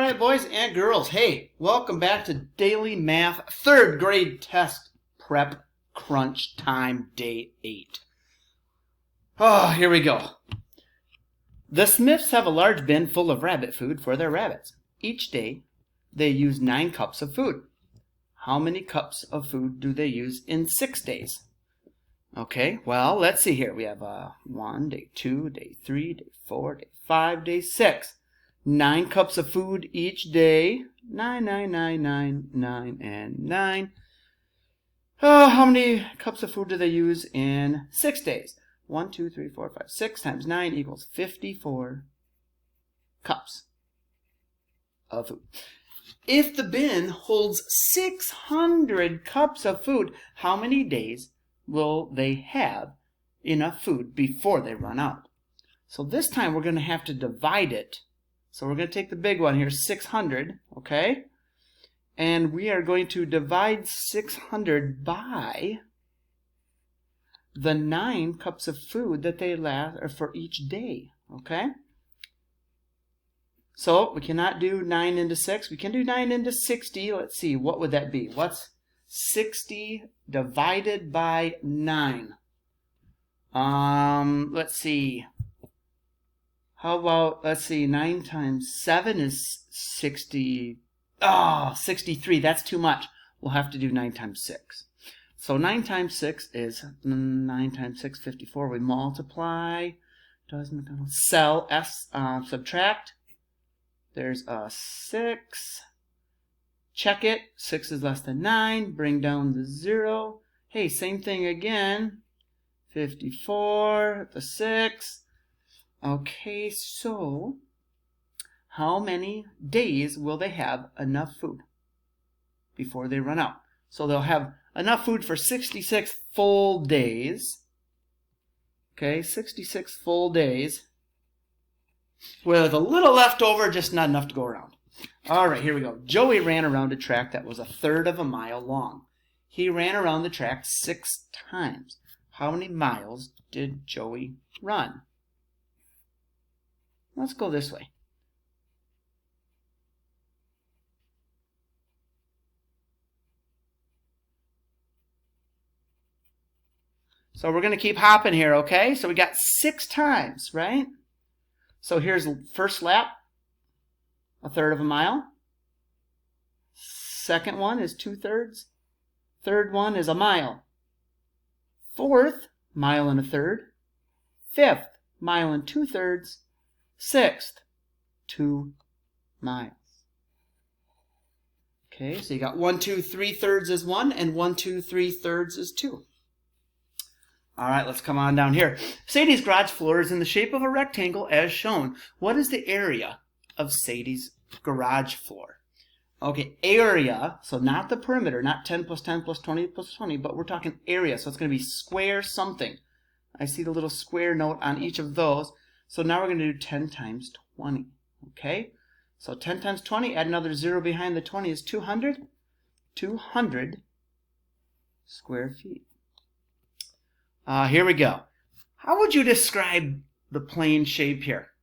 right, boys and girls. Hey, welcome back to Daily Math 3rd grade test prep crunch time day 8. Oh, here we go. The Smiths have a large bin full of rabbit food for their rabbits. Each day, they use 9 cups of food. How many cups of food do they use in 6 days? Okay, well, let's see here. We have 1, day 2, day 3, day 4, day 5, day 6. 9 cups of food each day. 9, 9, 9, 9, 9, and 9. Oh, how many cups of food do they use in 6 days? 1, 2, 3, 4, 5, 6 times 9 equals 54 cups of food. If the bin holds 600 cups of food, how many days will they have enough food before they run out? So this time we're going to have to divide it. So we're going to take the big one here, 600, okay? And we are going to divide 600 by the 9 cups of food that they last for each day, okay? So we cannot do 9 into 6. We can do 9 into 60. Let's see, what would that be? What's 60 divided by 9? Let's see. How about, let's see, 9 times 7 is 60. Oh, 63. That's too much. We'll have to do 9 times 6. So 9 times 6 is 9 times 6, 54. We multiply. Cell S, subtract. There's a 6. Check it. 6 is less than 9. Bring down the 0. Hey, same thing again. 54, the 6. Okay, so how many days will they have enough food before they run out? So they'll have enough food for 66 full days. Okay, 66 full days with a little left over, just not enough to go around. All right, here we go. Joey ran around a track that was 1/3 of a mile long. He ran around the track 6 times. How many miles did Joey run? Let's go this way. So we're going to keep hopping here, okay? So we got 6 times, right? So here's the first lap, 1/3 of a mile. Second one is 2/3. Third one is a mile. Fourth, mile and 1/3. Fifth, mile and 2/3. Sixth, 2 miles. Okay, so you got 1, 2, 3/3 is 1, and 1, 2, 3/3 is 2. All right, let's come on down here. Sadie's garage floor is in the shape of a rectangle as shown. What is the area of Sadie's garage floor? Okay, area, so not the perimeter, not 10 plus 10 plus 20 plus 20, but we're talking area, so it's going to be square something. I see the little square note on each of those. So now we're going to do 10 times 20, okay? So 10 times 20, add another 0 behind the 20 is 200. 200 square feet. Here we go. How would you describe the plane shape here?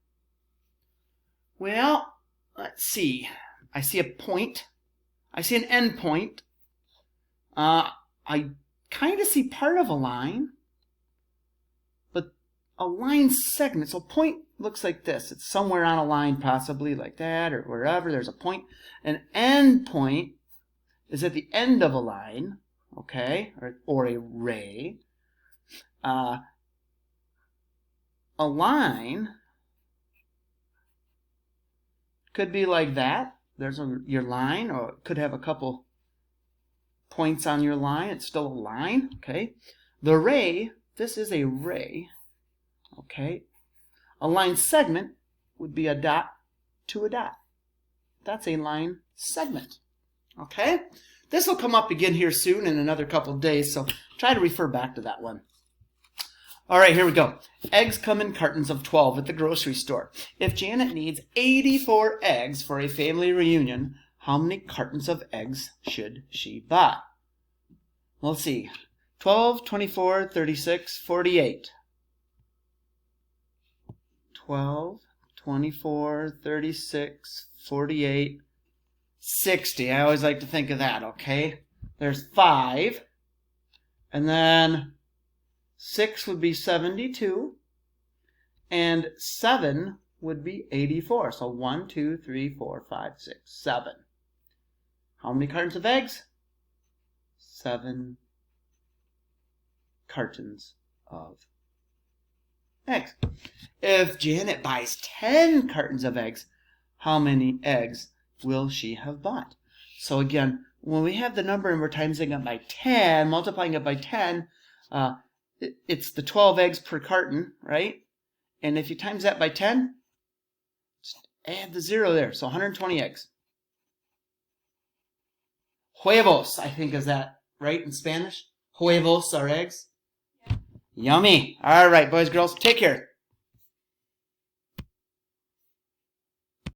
Well, let's see. I see a point. I see an end point. I kind of see part of a line. A line segment, so point looks like this. It's somewhere on a line, possibly like that or wherever there's a point. An end point is at the end of a line, okay, or a ray. A line could be like that. There's your line, or it could have a couple points on your line. It's still a line, okay. The ray, this is a ray. Okay, a line segment would be a dot to a dot. That's a line segment. Okay, this will come up again here soon in another couple of days, so try to refer back to that one. All right, here we go. Eggs come in cartons of 12 at the grocery store. If Janet needs 84 eggs for a family reunion, how many cartons of eggs should she buy? Let's see. 12, 24, 36, 48. 12, 24, 36, 48, 60. I always like to think of that, okay? There's 5. And then 6 would be 72. And 7 would be 84. So 1, 2, 3, 4, 5, 6, 7. How many cartons of eggs? 7 cartons of eggs. If Janet buys 10 cartons of eggs, how many eggs will she have bought? So again, when we have the number and we're timesing it by 10, multiplying it by 10, it's the 12 eggs per carton, right? And if you times that by 10, just add the 0 there. So 120 eggs. Huevos, I think, is that right in Spanish? Huevos are eggs. Yeah. Yummy. All right, boys, girls, take care.